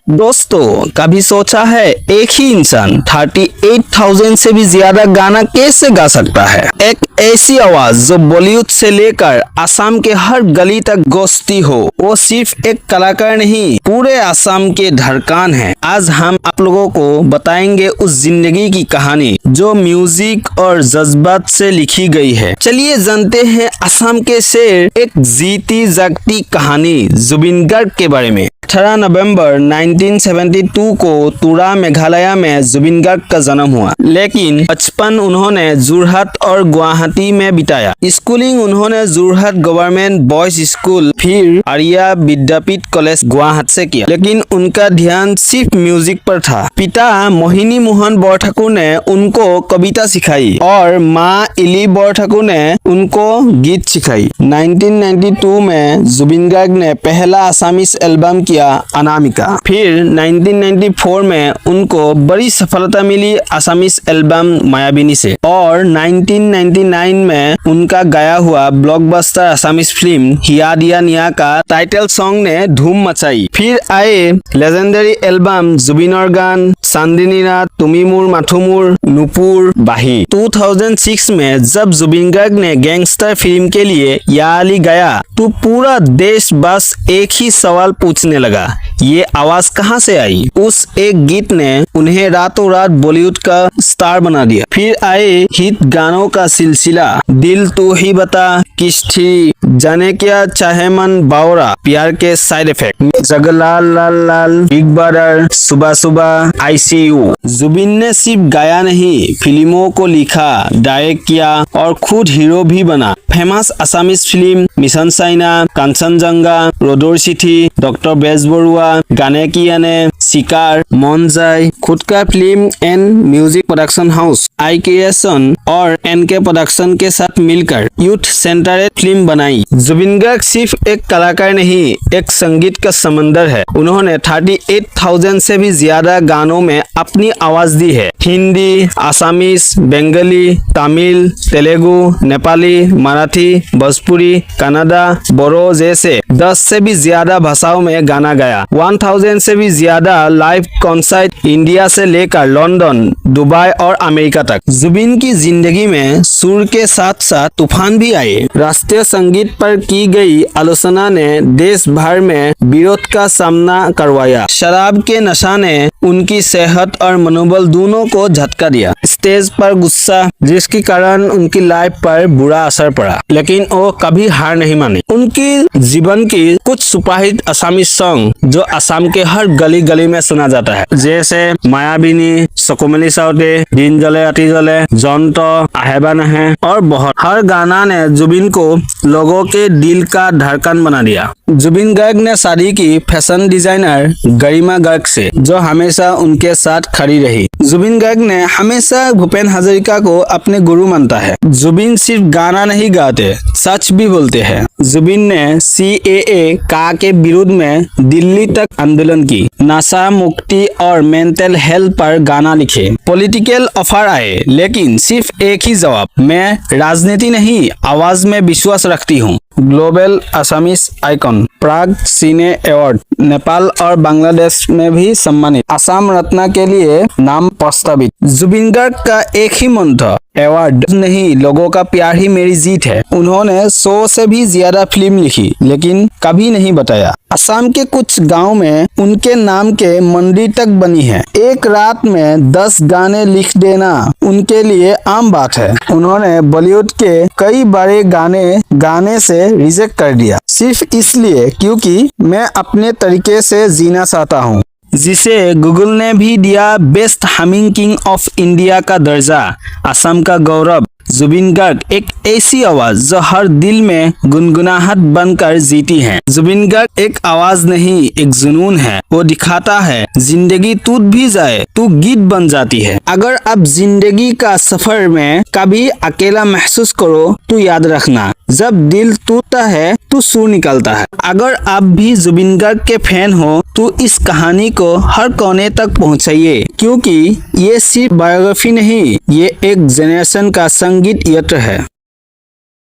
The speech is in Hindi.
दोस्तों, कभी सोचा है एक ही इंसान 38,000 से भी ज्यादा गाना कैसे गा सकता है? एक ऐसी आवाज जो बॉलीवुड से लेकर असम के हर गली तक गूंजती हो। वो सिर्फ एक कलाकार नहीं, पूरे असम के धड़कन है। आज हम आप लोगों को बताएंगे उस जिंदगी की कहानी जो म्यूजिक और जज्बात से लिखी गई है। चलिए जानते हैं असम के शेर, एक जीती जागती कहानी जुबिन गार्ग के बारे में। 18 नवंबर 1972 को तुरा मेघालय में जुबिन गार्ग का जन्म हुआ, लेकिन बचपन उन्होंने जोरहाट और गुवाहाटी में बिताया। स्कूलिंग उन्होंने जोरहाट गवर्नमेंट बॉयज स्कूल फिर आर्या विद्यापीठ कॉलेज गुवाहाटी से किया, लेकिन उनका ध्यान सिर्फ म्यूजिक पर था। पिता मोहिनी मोहन बरठाकुर ने उनको कविता सिखाई और माँ इली बरठाकुर ने उनको गीत सिखाई। 1992 में जुबिन गार्ग ने पहला आसामीज एल्बम किया अनामिका। फिर 1994 में उनको बड़ी सफलता मिली आसामीज एल्बम मायाबिनी से, और 1999 में उनका गाया हुआ ब्लॉकबस्टर आसामीज फिल्म हिया दिया निया का टाइटल सॉन्ग ने धूम मचाई। फिर आए लेजेंडरी एल्बम जुबिनर गान, चांदनी रात, तुमी मोर माथु मोर, नुपुर बाही। 2006 में जब जुबिन गार्ग ने गैंगस्टर फिल्म के लिए या अली गाया तो पूरा देश बस एक ही सवाल पूछने लगा, ये आवाज कहां से आई? उस एक गीत ने उन्हें रातों रात बॉलीवुड का स्टार बना दिया। फिर आए हिट गानों का सिलसिला, दिल तू ही बता, किश्ती, जाने क्या चाहे मन, बावरा, प्यार के साइड इफेक्ट, जगलाल लाल लाल, बिग ब्रदर, सुबह सुबह, ICU। जुबिन ने सिर्फ गाया नहीं, फिल्मों को लिखा, डायरेक्ट किया और खुद हीरो भी बना। Famous Assamese film mission China, Kanchenjunga, roader चिठी, डॉक्टर बेजबरुआ, गाने की आने, शिकार, मन जाए, खुद का film and music production house I creation और NK प्रोडक्शन के साथ मिलकर यूथ सेंटरेड फिल्म बनाई। जुबिन गार्ग सिर्फ एक कलाकार नहीं, एक संगीत का समंदर है। उन्होंने 38,000 से भी ज्यादा गानों में अपनी आवाज दी है। हिंदी, आसामीज, बंगाली, तमिल, तेलुगु, नेपाली, मराठी, भोजपुरी, कन्नड़ा, बोरो जैसे 10 से भी ज्यादा भाषाओं में गाना गाया। 1000 से भी ज्यादा लाइव कॉन्सर्ट इंडिया से लेकर लंदन, दुबई और अमेरिका तक। जुबिन की जिंदगी में सुर के साथ साथ तूफान भी आए। राष्ट्रीय संगीत पर की गई आलोचना ने देश भर में विरोध का सामना करवाया। शराब के नशा ने उनकी सेहत और मनोबल दोनों को झटका दिया। स्टेज पर गुस्सा, जिसके कारण उनकी लाइफ पर बुरा असर पड़ा, लेकिन वो कभी हार नहीं मानी। उनकी जीवन की कुछ सुपरहिट आसामीज सॉन्ग जो असम के हर गली गली में सुना जाता है, जैसे मायाबिनी, सकुमली साउटे, दिन जले राती जले, जंत, आहेबा नहे और बहुत। हर गाना ने जुबिन को लोगों के दिल का धड़कन बना दिया। जुबिन गार्ग ने शादी की फैशन डिजाइनर गरिमा गर्ग से, जो हमेशा उनके साथ खड़ी रही। जुबिन गार्ग ने हमेशा भूपेन हजारिका को अपने गुरु मानता है। जुबिन सिर्फ गाना नहीं गाते, सच भी बोलते हैं। जुबिन ने CAA का के विरुद्ध में दिल्ली तक आंदोलन की, नशा मुक्ति और मेंटल हेल्थ पर गाना लिखे। पॉलिटिकल ऑफर आए, लेकिन सिर्फ एक ही जवाब, मैं राजनीति नहीं, आवाज में विश्वास रखती हूँ। ग्लोबल आसामीज आइकॉन, प्राग सिने अवार्ड, नेपाल और बांग्लादेश में भी सम्मानित। असम रत्न के लिए नाम प्रस्तावित। जुबिन गार्ग का एक ही मंत्र, अवार्ड नहीं, लोगों का प्यार ही मेरी जीत है। उन्होंने 100 से भी ज्यादा फिल्म लिखी, लेकिन कभी नहीं बताया। असम के कुछ गांव में उनके नाम के मंदिर तक बनी है। एक रात में 10 गाने लिख देना उनके लिए आम बात है। उन्होंने बॉलीवुड के कई बड़े गाने से रिजेक्ट कर दिया, सिर्फ इसलिए क्योंकि मैं अपने तरीके से जीना चाहता हूँ, जिसे गूगल ने भी दिया best humming king of India का दर्जा। असम का गौरव जुबिन गार्ग एक ऐसी आवाज जो हर दिल में गुनगुनाहट बनकर जीती है। जुबिन गार्ग एक आवाज नहीं, एक जुनून है। वो दिखाता है जिंदगी टूट भी जाए तो गीत बन जाती है। अगर आप जिंदगी का सफर में कभी अकेला महसूस करो तो याद रखना, जब दिल टूटता है तो सुर निकलता है। अगर आप भी जुबिन गार्ग के फैन हो तो इस कहानी को हर कोने तक पहुंचाइए, क्योंकि ये सिर्फ बायोग्राफी नहीं, ये एक जेनरेशन का संगीत यंत्र है।